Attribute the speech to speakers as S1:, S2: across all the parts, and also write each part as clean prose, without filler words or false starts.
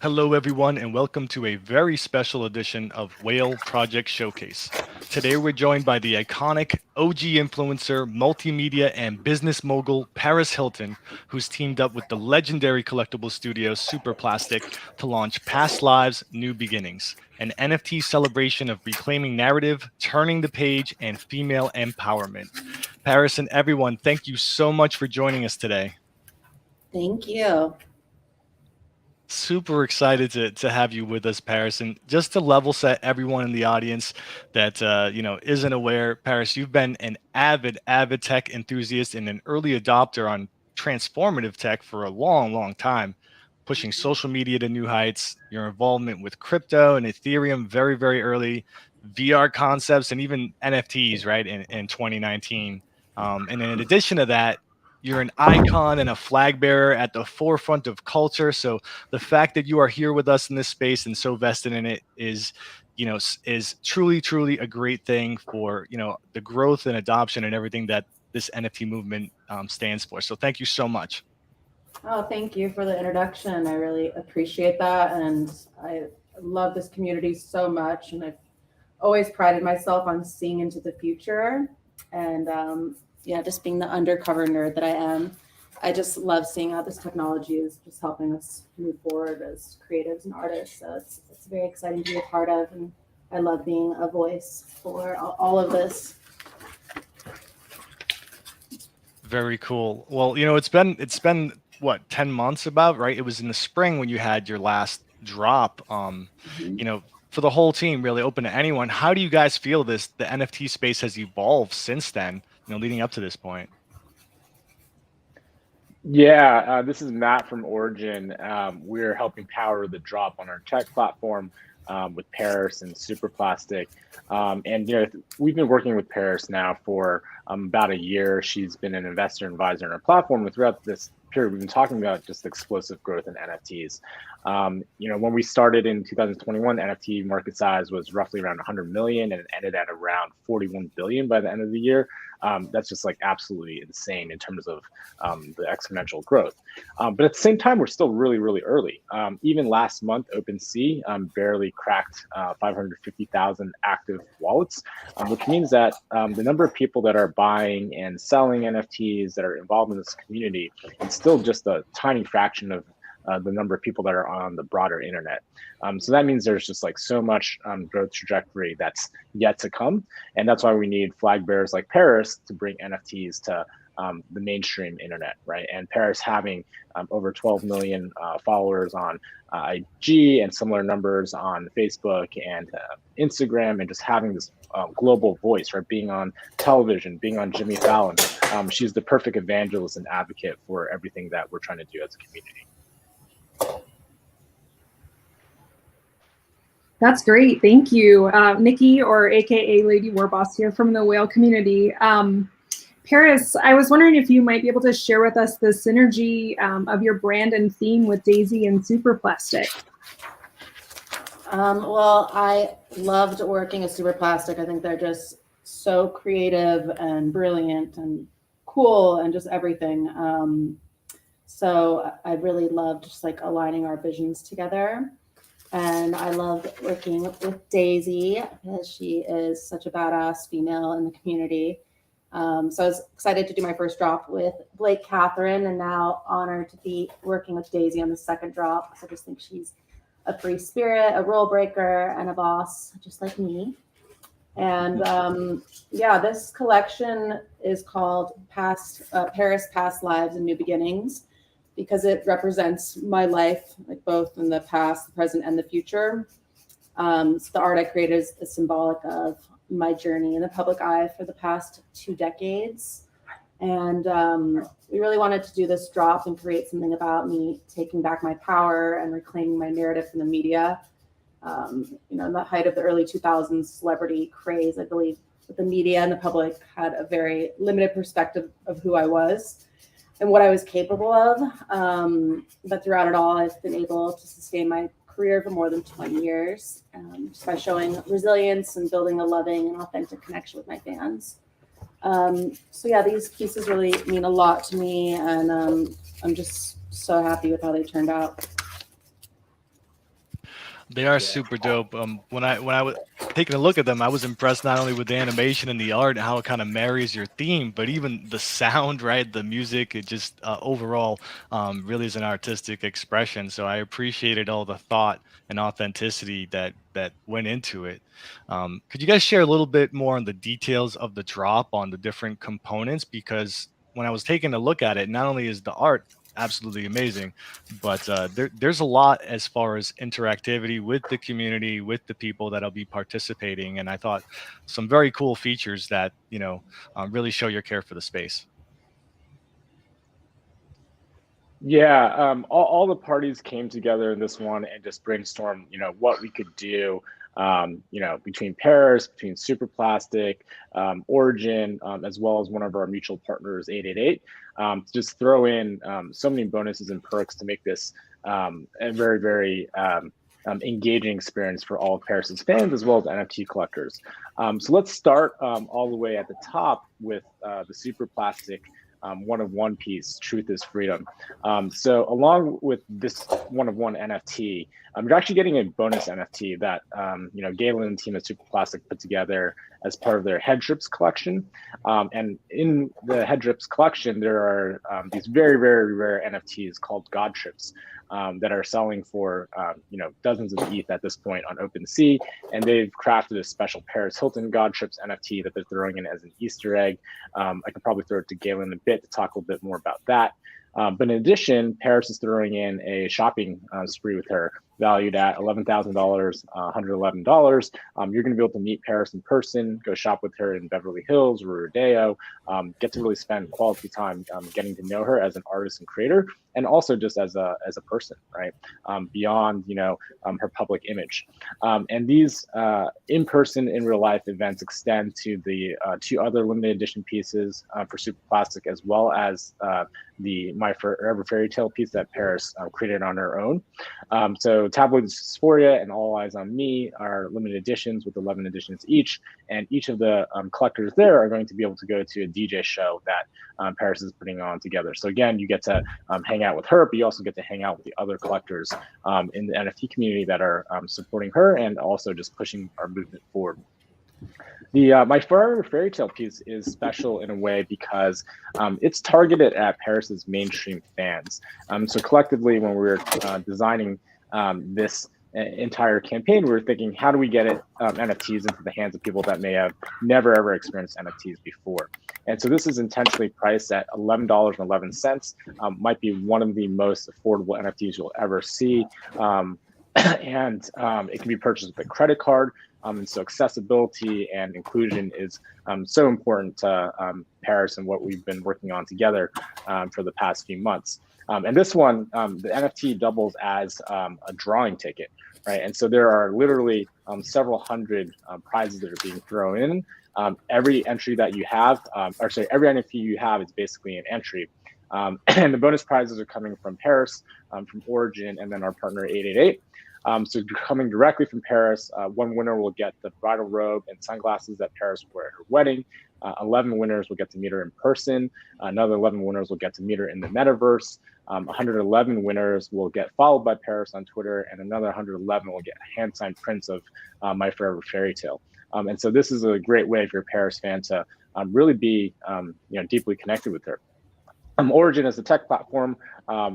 S1: Hello, everyone, and welcome to a very special edition of Whale Project Showcase. Today, we're joined by the iconic OG influencer, multimedia, and business mogul Paris Hilton, who's teamed up with the legendary collectible studio Superplastic to launch Past Lives, New Beginnings, an NFT celebration of reclaiming narrative, turning the page, and female empowerment. Paris and everyone, thank you so much for joining us today.
S2: Thank you.
S1: Super excited to have you with us, Paris. And just to level set everyone in the audience that isn't aware, Paris, you've been an avid tech enthusiast and an early adopter on transformative tech for a long time, pushing social media to new heights. Your involvement with crypto and Ethereum very early, VR concepts, and even NFTs, right, in 2019. And in addition to that, you're an icon and a flag bearer at the forefront of culture. So the fact that you are here with us in this space and so vested in it is is truly a great thing for the growth and adoption and everything that this NFT movement stands for. So thank you so much.
S2: Oh, thank you for the introduction. I really appreciate that. And I love this community so much. And I've always prided myself on seeing into the future. And yeah, just being the undercover nerd that I am, I just love seeing how this technology is just helping us move forward as creatives and artists. So it's very exciting to be a part of. And I love being a voice for all of this.
S1: Very cool. Well, it's been what, 10 months about, right? It was in the spring when you had your last drop. For the whole team, really open to anyone. How do you guys feel the NFT space has evolved since then, leading up to this point?
S3: Yeah, this is Matt from Origin. We're helping power the drop on our tech platform with Paris and Superplastic. We've been working with Paris now for about a year. She's been an investor and advisor in our platform, and throughout this period, we've been talking about just explosive growth in NFTs. When we started in 2021, NFT market size was roughly around 100 million, and it ended at around 41 billion by the end of the year. That's just like absolutely insane in terms of the exponential growth. But at the same time, we're still really early. Even last month, OpenSea barely cracked 550,000 active wallets, which means that the number of people that are buying and selling NFTs that are involved in this community is still just a tiny fraction of the number of people that are on the broader internet. So that means there's just like so much growth trajectory that's yet to come. And that's why we need flag bearers like Paris to bring NFTs to the mainstream internet, right? And Paris having over 12 million followers on IG and similar numbers on Facebook and Instagram, and just having this global voice, right? Being on television, being on Jimmy Fallon. She's the perfect evangelist and advocate for everything that we're trying to do as a community.
S4: That's great. Thank you. Nikki, or AKA Lady Warboss here from the whale community. Paris, I was wondering if you might be able to share with us the synergy of your brand and theme with Daisy and Superplastic.
S2: Well, I loved working at Superplastic. I think they're just so creative and brilliant and cool and just everything. So I really loved just like aligning our visions together. And I loved working with Daisy because she is such a badass female in the community. So I was excited to do my first drop with Blake Catherine, and now honored to be working with Daisy on the second drop. I just think she's a free spirit, a rule breaker, and a boss, just like me. And yeah, this collection is called Paris Past Lives and New Beginnings, because it represents my life, like both in the past, the present, and the future. So the art I created is symbolic of my journey in the public eye for the past 2 decades. And we really wanted to do this drop and create something about me taking back my power and reclaiming my narrative from the media. In the height of the early 2000s celebrity craze, I believe that the media and the public had a very limited perspective of who I was and what I was capable of. But throughout it all, I've been able to sustain my career for more than 20 years just by showing resilience and building a loving and authentic connection with my fans. So yeah, these pieces really mean a lot to me, and I'm just so happy with how they turned out.
S1: They are super dope. When I was taking a look at them, I was impressed not only with the animation and the art and how it kind of marries your theme, but even the sound, right? The music, it just overall really is an artistic expression. So I appreciated all the thought and authenticity that went into it. Could you guys share a little bit more on the details of the drop on the different components? Because when I was taking a look at it, not only is the art absolutely amazing, but there's a lot as far as interactivity with the community, with the people that'll be participating, and I thought some very cool features that really show your care for the space.
S3: Yeah, all the parties came together in this one and just brainstormed, what we could do, between Paris, between Superplastic, Origin, as well as one of our mutual partners, 888, to just throw in so many bonuses and perks to make this a very, very engaging experience for all of Paris's fans as well as NFT collectors. So let's start all the way at the top with the Superplastic one of one piece, Truth is Freedom. So along with this one of one NFT, you're actually getting a bonus NFT that Galen and the team at Superplastic put together as part of their head trips collection. And in the head trips collection, there are these very, very rare NFTs called God Trips that are selling for dozens of ETH at this point on OpenSea. And they've crafted a special Paris Hilton God Trips NFT that they're throwing in as an Easter egg. I can probably throw it to Galen in a bit to talk a little bit more about that. But in addition, Paris is throwing in a shopping spree with her, valued at $11,000, $111. You're going to be able to meet Paris in person, go shop with her in Beverly Hills or Rodeo, get to really spend quality time getting to know her as an artist and creator, and also just as a person, right? Beyond her public image. And these in-person, in real life events extend to the two other limited edition pieces for Superplastic, as well as the My Forever Fairy Tale piece that Paris created on her own. So Tabloid Dysphoria and All Eyes on Me are limited editions with 11 editions each, and each of the collectors there are going to be able to go to a DJ show that Paris is putting on together. So again, you get to hang out with her, but you also get to hang out with the other collectors in the NFT community that are supporting her and also just pushing our movement forward. The My Forever Fairy Tale piece is special in a way because it's targeted at Paris's mainstream fans. So collectively, when we were designing this entire campaign, we were thinking, how do we get NFTs into the hands of people that may have never ever experienced NFTs before? And so this is intentionally priced at $11.11. Might be one of the most affordable NFTs you'll ever see. And it can be purchased with a credit card. And so accessibility and inclusion is so important to Paris and what we've been working on together for the past few months. And this one, the NFT doubles as a drawing ticket, right? And so there are literally several hundred prizes that are being thrown in. Every entry that you have, every NFT you have is basically an entry. And the bonus prizes are coming from Paris, from Origin, and then our partner 888. So coming directly from Paris, one winner will get the bridal robe and sunglasses that Paris will wear at her wedding. 11 winners will get to meet her in person. Another 11 winners will get to meet her in the metaverse. 111 winners will get followed by Paris on Twitter, and another 111 will get hand-signed prints of My Forever Fairy Tale. And so this is a great way for a Paris fan to really be deeply connected with her. Origin is the tech platform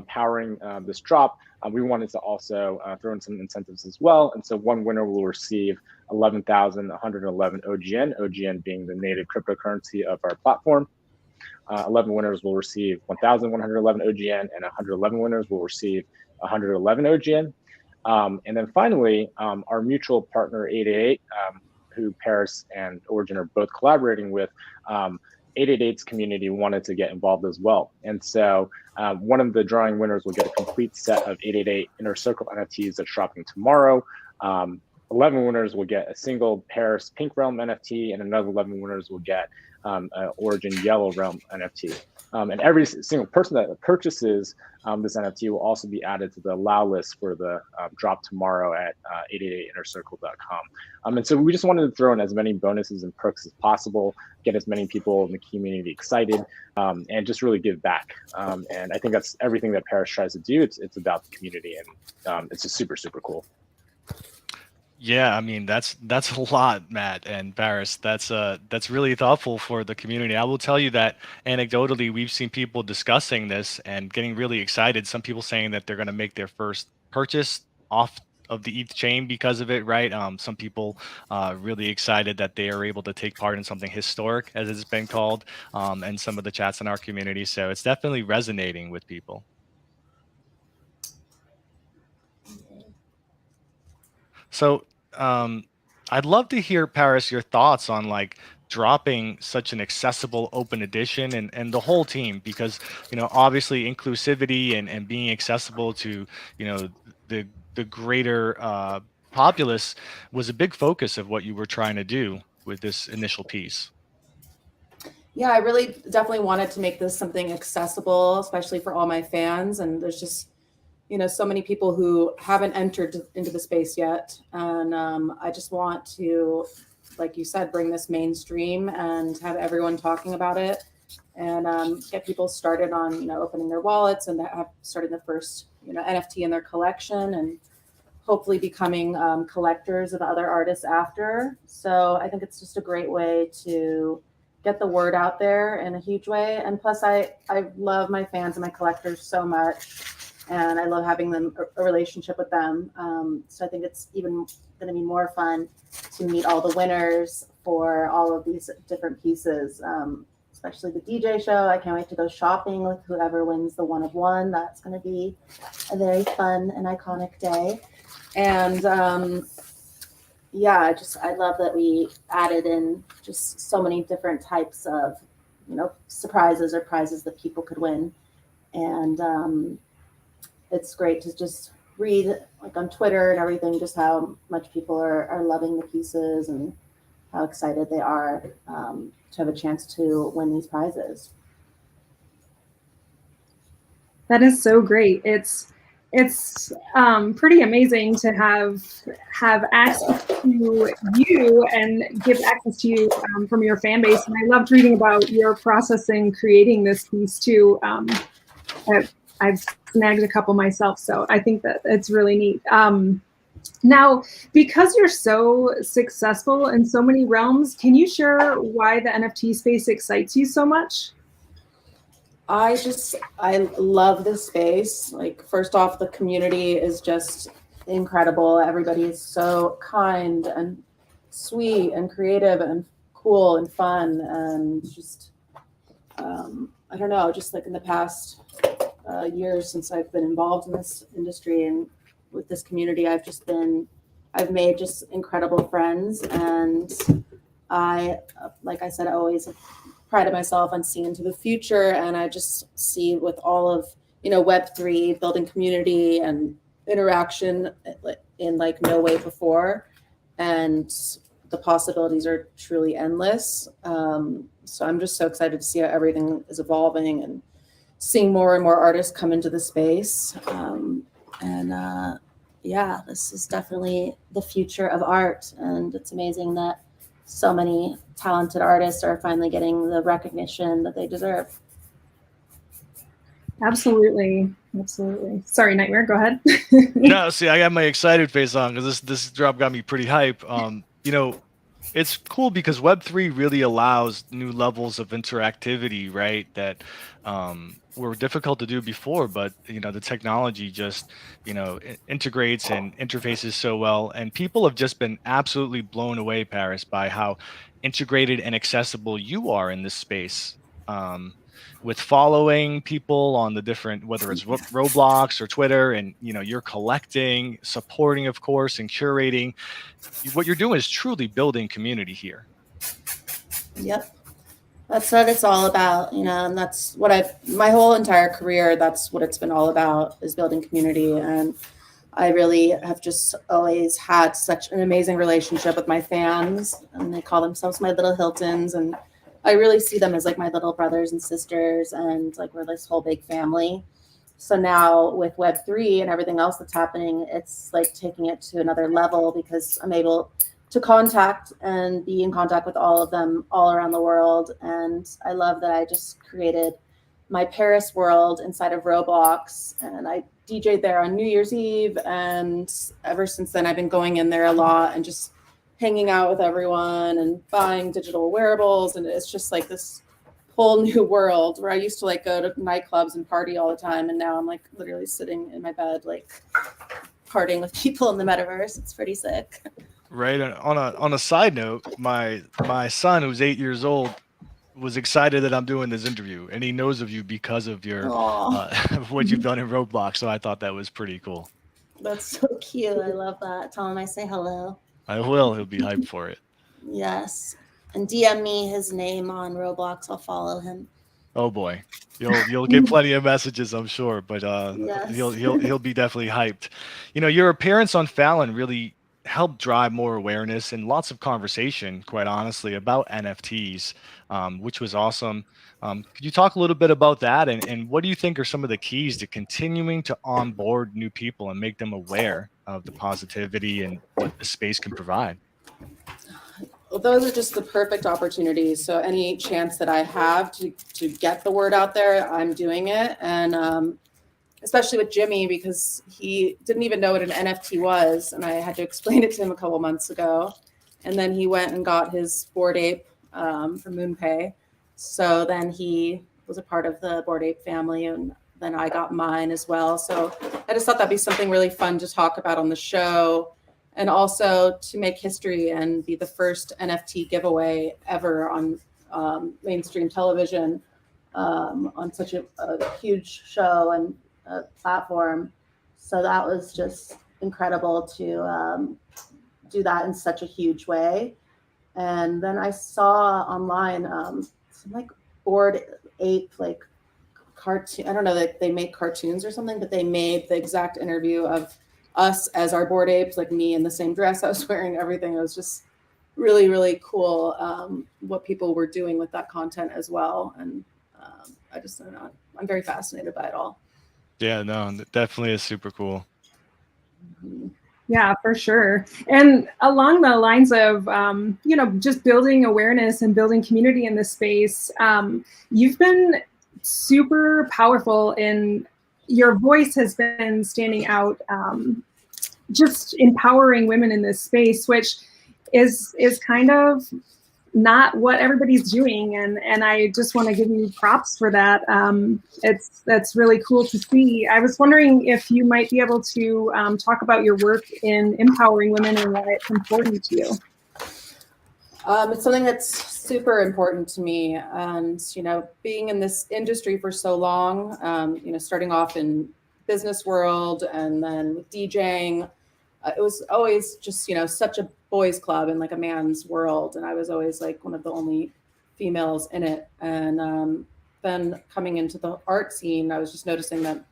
S3: powering this drop. We wanted to also throw in some incentives as well. And so one winner will receive 11,111 OGN, OGN being the native cryptocurrency of our platform. 11 winners will receive 1,111 OGN, and 111 winners will receive 111 OGN. And then finally, our mutual partner 888, who Paris and Origin are both collaborating with, 888's community wanted to get involved as well. And so one of the drawing winners will get a complete set of 888 Inner Circle NFTs that's dropping tomorrow. 11 winners will get a single Paris Pink Realm NFT, and another 11 winners will get an Origin Yellow Realm NFT. And every single person that purchases this NFT will also be added to the allow list for the drop tomorrow at 888innercircle.com. And so we just wanted to throw in as many bonuses and perks as possible, get as many people in the community excited, and just really give back. And I think that's everything that Paris tries to do. It's about the community, and it's just super, super cool.
S1: Yeah, I mean that's a lot, Matt and Paris. That's really thoughtful for the community. I will tell you that anecdotally, we've seen people discussing this and getting really excited. Some people saying that they're going to make their first purchase off of the ETH chain because of it, right? Some people really excited that they are able to take part in something historic, as it's been called, and some of the chats in our community. So it's definitely resonating with people. So, I'd love to hear, Paris, your thoughts on like dropping such an accessible open edition and the whole team, because, obviously inclusivity and being accessible to, the greater populace was a big focus of what you were trying to do with this initial piece.
S2: Yeah, I really definitely wanted to make this something accessible, especially for all my fans. And there's just, so many people who haven't entered into the space yet. And I just want to, like you said, bring this mainstream and have everyone talking about it, and get people started on, opening their wallets and have started the first, NFT in their collection, and hopefully becoming collectors of other artists after. So I think it's just a great way to get the word out there in a huge way. And plus, I love my fans and my collectors so much, and I love having them a relationship with them. So I think it's even going to be more fun to meet all the winners for all of these different pieces, especially the DJ show. I can't wait to go shopping with whoever wins the one of one. That's going to be a very fun and iconic day. And yeah, I love that we added in just so many different types of, surprises or prizes that people could win. And it's great to just read like on Twitter and everything, just how much people are loving the pieces and how excited they are to have a chance to win these prizes.
S4: That is so great. It's pretty amazing to have access to you and give access to you from your fan base. And I loved reading about your process in creating this piece too. I've snagged a couple myself, so I think that it's really neat. Now, because you're so successful in so many realms, can you share why the NFT space excites you so much?
S2: I love this space. Like, first off, the community is just incredible. Everybody is so kind and sweet and creative and cool and fun. And just, I don't know, just like in the past years since I've been involved in this industry and with this community, I've made just incredible friends. And I, like I said, I always prided myself on seeing into the future. And I just see with all of, Web3 building community and interaction in like no way before. And the possibilities are truly endless. So I'm just so excited to see how everything is evolving and seeing more and more artists come into the space. Yeah, this is definitely the future of art. And it's amazing that so many talented artists are finally getting the recognition that they deserve.
S4: Absolutely. Sorry, Nightmare, go ahead.
S1: No, see, I got my excited face on because this drop got me pretty hype. It's cool because Web3 really allows new levels of interactivity, right? That were difficult to do before, but the technology just integrates and interfaces so well, and people have just been absolutely blown away, Paris, by how integrated and accessible you are in this space. With following people on the different, whether it's Roblox or Twitter, and you're collecting, supporting, of course, and curating. What you're doing is truly building community here.
S2: Yep. That's what it's all about, and that's what my whole entire career, that's what it's been all about, is building community. And I really have just always had such an amazing relationship with my fans, and they call themselves my little Hiltons. And I really see them as like my little brothers and sisters, and like we're this whole big family. So now with Web3 and everything else that's happening, it's like taking it to another level because I'm able to contact and be in contact with all of them all around the world. And I love that I just created my Paris world inside of Roblox, and I DJ'd there on New Year's Eve, and ever since then I've been going in there a lot and just hanging out with everyone and buying digital wearables, and it's just like this whole new world where I used to like go to nightclubs and party all the time, and now I'm like literally sitting in my bed like partying with people in the metaverse. It's pretty sick.
S1: Right. And on a side note, my son, who's 8 years old, was excited that I'm doing this interview, and he knows of you because of your what you've done in Roblox. So I thought that was pretty cool.
S2: That's so cute. I love that. Tell him I say hello.
S1: I will. He'll be hyped for it.
S2: Yes. And DM me his name on Roblox. I'll follow him.
S1: Oh boy, you'll get plenty of messages, I'm sure. But
S2: Yes.
S1: he'll be definitely hyped. Your appearance on Fallon really helped drive more awareness and lots of conversation, quite honestly, about NFTs, which was awesome. Could you talk a little bit about that, and what do you think are some of the keys to continuing to onboard new people and make them aware of the positivity and what the space can provide?
S2: Well, those are just the perfect opportunities. So any chance that I have to get the word out there, I'm doing it. And especially with Jimmy, because he didn't even know what an NFT was, and I had to explain it to him a couple months ago. And then he went and got his Bored Ape from MoonPay. So then he was a part of the Bored Ape family, and then I got mine as well. So I just thought that'd be something really fun to talk about on the show, and also to make history and be the first NFT giveaway ever on mainstream television on such a huge show and platform. So that was just incredible to do that in such a huge way. And then I saw online some like Bored Ape like cartoon. I don't know that they make cartoons or something, but they made the exact interview of us as our Bored Apes, like me in the same dress I was wearing, everything. It was just really, really cool what people were doing with that content as well. And I just don't know. I'm very fascinated by it all.
S1: Yeah, no, it definitely is super cool.
S4: Yeah, for sure. And along the lines of, just building awareness and building community in this space, you've been super powerful in your voice has been standing out, just empowering women in this space, which is kind of not what everybody's doing, and I just want to give you props for that. That's really cool to see. I was wondering if you might be able to talk about your work in empowering women and why it's important to you.
S2: It's something that's super important to me, and being in this industry for so long, starting off in business world and then with DJing, it was always just such a boys club and like a man's world, and I was always like one of the only females in it. And then coming into the art scene, I was just noticing that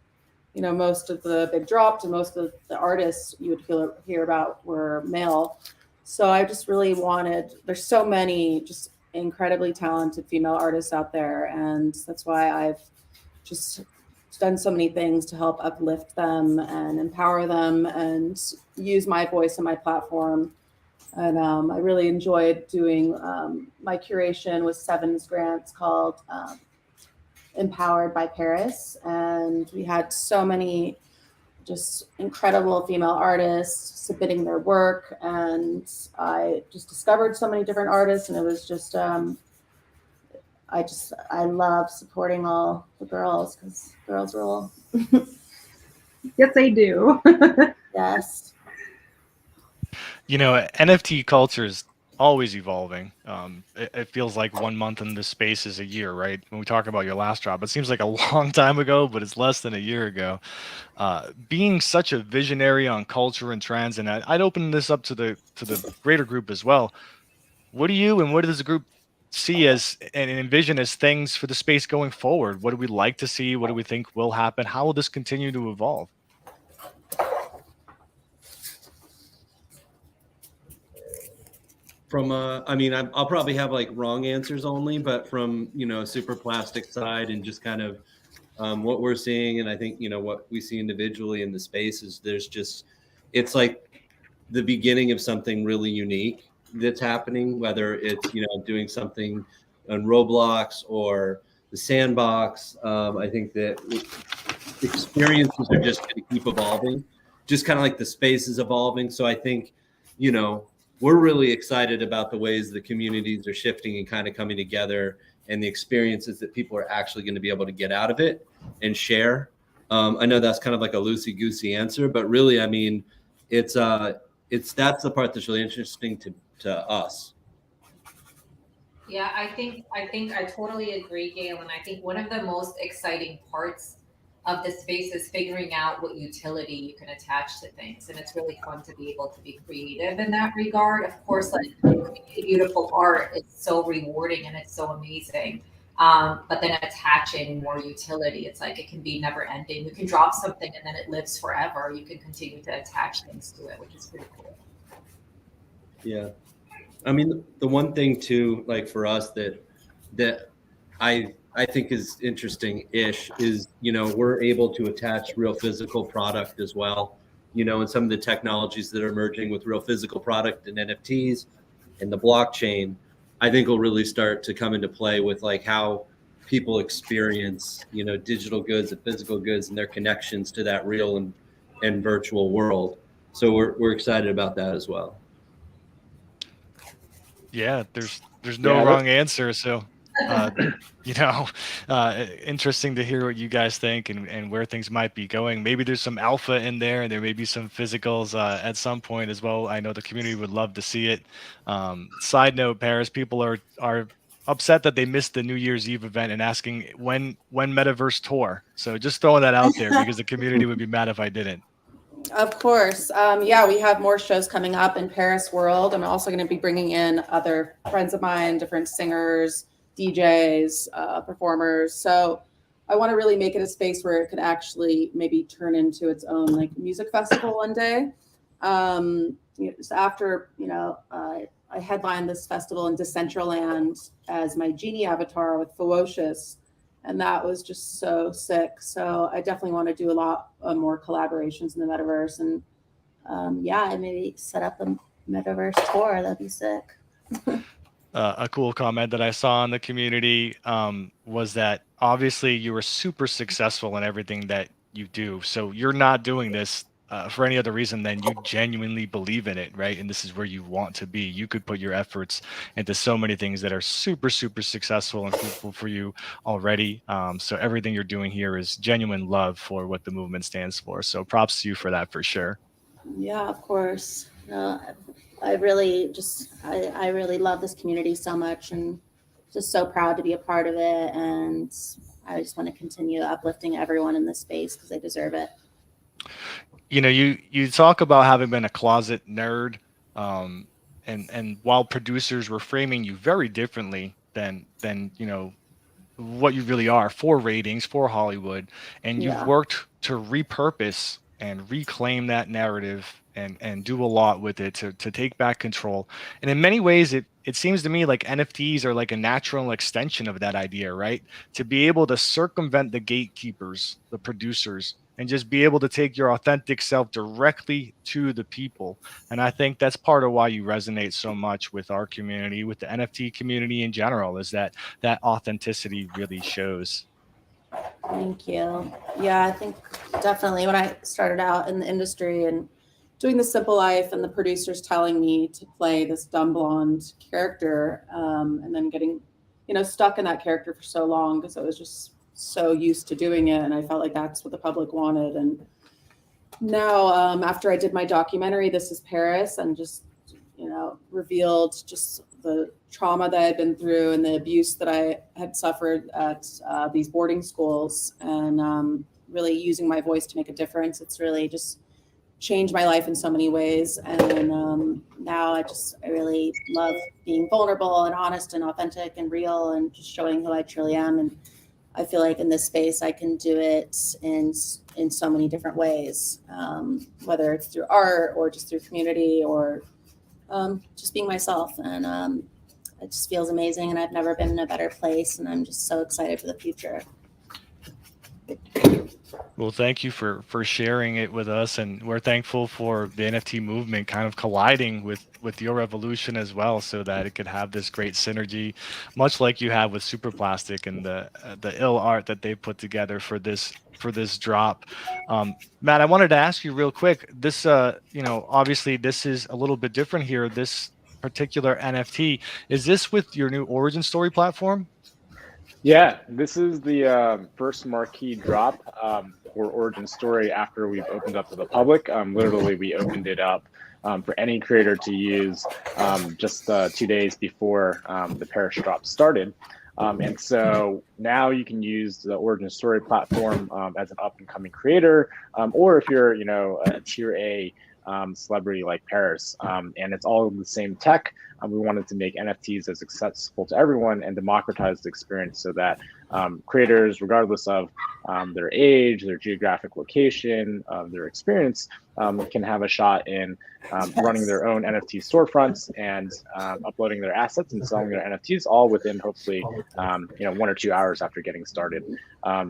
S2: most of the big drops and most of the artists you would hear about were male. So I just really wanted, there's so many just incredibly talented female artists out there, and that's why I've just done so many things to help uplift them and empower them and use my voice and my platform. And I really enjoyed doing my curation with Seven's grants called Empowered by Paris. And we had so many just incredible female artists submitting their work. And I just discovered so many different artists, and it was just, I love supporting all the girls because girls rule.
S4: Yes, they do.
S2: Yes.
S1: NFT culture is always evolving. It feels like 1 month in this space is a year, right? When we talk about your last job, it seems like a long time ago, but it's less than a year ago. Being such a visionary on culture and trends, and I'd open this up to the greater group as well. What do you and what does the group see as and envision as things for the space going forward? What do we like to see? What do we think will happen? How will this continue to evolve?
S5: From I'll probably have like wrong answers only, but from Superplastic side and just kind of what we're seeing, and I think what we see individually in the space is it's like the beginning of something really unique that's happening, whether it's doing something on Roblox or the sandbox. I think that experiences are just going to keep evolving, just kind of like the space is evolving. So I think, you know, we're really excited about the ways the communities are shifting and kind of coming together, and the experiences that people are actually going to be able to get out of it and share. I know that's kind of like a loosey-goosey answer, but really, I mean, it's that's the part that's really interesting to us.
S6: Yeah, I think I totally agree, Gail. And I think one of the most exciting parts of the space is figuring out what utility you can attach to things. And it's really fun to be able to be creative in that regard. Of course, like beautiful art is so rewarding and it's so amazing. But then attaching more utility, it's like it can be never ending. You can drop something and then it lives forever. You can continue to attach things to it, which is pretty cool.
S5: Yeah. I mean, the one thing too, like for us that I think is interesting-ish is, you know, we're able to attach real physical product as well, you know, and some of the technologies that are emerging with real physical product and NFTs and the blockchain, I think will really start to come into play with like how people experience, you know, digital goods and physical goods and their connections to that real and virtual world. So we're excited about that as well.
S1: Yeah, there's no wrong answer. So, you know, interesting to hear what you guys think and where things might be going. Maybe there's some alpha in there, and there may be some physicals at some point as well. I know the community would love to see it. Side note, Paris, people are upset that they missed the New Year's Eve event and asking when Metaverse tour. So just throwing that out there because the community would be mad if I didn't.
S2: Of course. Yeah, we have more shows coming up in Paris World. I'm also going to be bringing in other friends of mine, different singers, DJs, performers. So I want to really make it a space where it could actually maybe turn into its own like music festival one day. So after, you know, I headlined this festival in Decentraland as my genie avatar with Ferocious. And that was just so sick. So I definitely want to do a lot more collaborations in the metaverse. And yeah, maybe set up a metaverse tour. That'd be sick.
S1: A cool comment that I saw in the community was that obviously you were super successful in everything that you do. So you're not doing this for any other reason than you genuinely believe in it, right? And this is where you want to be. You could put your efforts into so many things that are super, super successful and fruitful for you already. So everything you're doing here is genuine love for what the movement stands for. So props to you for that, for sure.
S2: Yeah, of course. I really I really love this community so much and just so proud to be a part of it. And I just want to continue uplifting everyone in this space because they deserve it.
S1: You know, you talk about having been a closet nerd, and while producers were framing you very differently than you know what you really are for ratings, for Hollywood, and you've worked to repurpose and reclaim that narrative and do a lot with it to take back control. And in many ways, it seems to me like NFTs are like a natural extension of that idea, right? To be able to circumvent the gatekeepers, the producers, and just be able to take your authentic self directly to the people. And I think that's part of why you resonate so much with our community, with the NFT community in general, is that authenticity really shows.
S2: Thank you. Yeah, I think definitely when I started out in the industry and doing The Simple Life and the producers telling me to play this dumb blonde character, and then getting, you know, stuck in that character for so long because I was just so used to doing it, and I felt like that's what the public wanted. And now, after I did my documentary, This Is Paris, and just, you know, revealed just the trauma that I'd been through and the abuse that I had suffered at these boarding schools, and really using my voice to make a difference. It's really just changed my life in so many ways. And now I really love being vulnerable and honest and authentic and real and just showing who I truly am. And I feel like in this space, I can do it in so many different ways, whether it's through art or just through community or just being myself. And it just feels amazing. And I've never been in a better place. And I'm just so excited for the future.
S1: Well, thank you for sharing it with us, and we're thankful for the NFT movement kind of colliding with your evolution as well, so that it could have this great synergy, much like you have with Superplastic and the ill art that they put together for this drop. Matt, I wanted to ask you real quick. This, obviously this is a little bit different here. This particular NFT, is this with your new origin story platform?
S3: Yeah, this is the first marquee drop for Origin Story after we've opened up to the public. Literally, we opened it up for any creator to use just 2 days before the Paris drop started. And so now you can use the Origin Story platform as an up-and-coming creator, or if you're, a tier A celebrity like Paris, and it's all the same tech. We wanted to make NFTs as accessible to everyone and democratize the experience so that creators, regardless of their age, their geographic location, their experience, can have a shot in running their own NFT storefronts and uploading their assets and selling their NFTs all within hopefully 1 or 2 hours after getting started.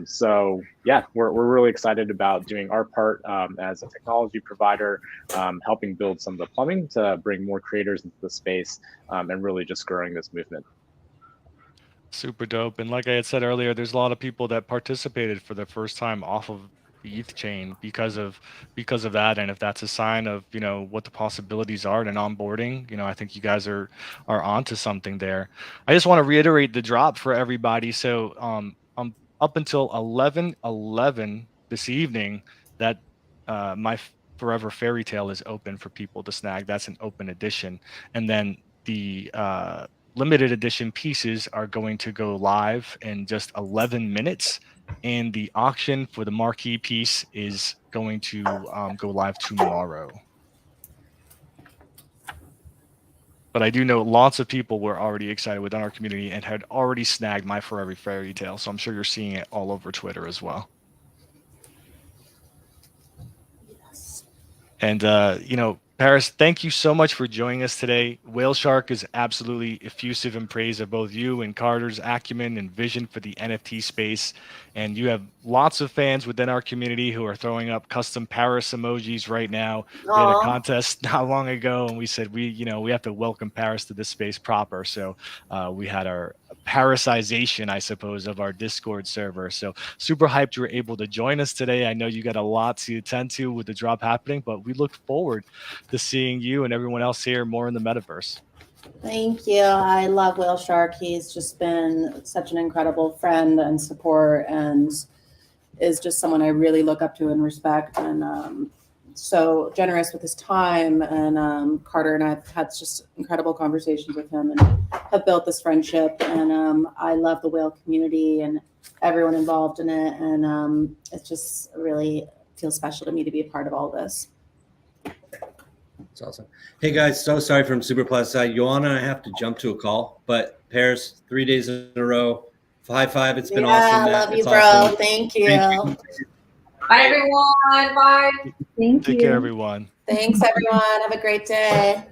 S3: So yeah, we're really excited about doing our part as a technology provider, helping build some of the plumbing to bring more creators into the space and really just growing this movement.
S1: Super dope. And like I had said earlier, there's a lot of people that participated for the first time off of the ETH chain because of that. And if that's a sign of, what the possibilities are in onboarding, I think you guys are onto something there. I just want to reiterate the drop for everybody. So up until 11:11 this evening, that my Forever Fairy Tale is open for people to snag. That's an open edition. And then the limited edition pieces are going to go live in just 11 minutes, and the auction for the marquee piece is going to go live tomorrow. But I do know lots of people were already excited within our community and had already snagged my Forever Fairy Tale, so I'm sure you're seeing it all over Twitter as well.
S2: Yes.
S1: And Paris, thank you so much for joining us today. Whale Shark is absolutely effusive in praise of both you and Carter's acumen and vision for the NFT space. And you have lots of fans within our community who are throwing up custom Paris emojis right now. We had a contest not long ago, and we said we have to welcome Paris to this space proper. So we had our Parisization, I suppose, of our Discord server. So super hyped you were able to join us today. I know you got a lot to attend to with the drop happening, but we look forward to seeing you and everyone else here more in the metaverse.
S2: Thank you. I love Whale Shark. He's just been such an incredible friend and support, and is just someone I really look up to and respect, and so generous with his time. And Carter and I have had just incredible conversations with him and have built this friendship. And I love the whale community and everyone involved in it. And it just really feels special to me to be a part of all this.
S5: It's awesome. Hey guys, so sorry from Superplastic side. Joanna and I have to jump to a call, but Paris, 3 days in a row. High five. It's been awesome.
S2: I love you,
S5: it's
S2: bro.
S5: awesome.
S2: Thank you.
S6: Bye, everyone. Bye.
S4: Thank you.
S1: Take care, everyone.
S2: Thanks, everyone. Have a great day.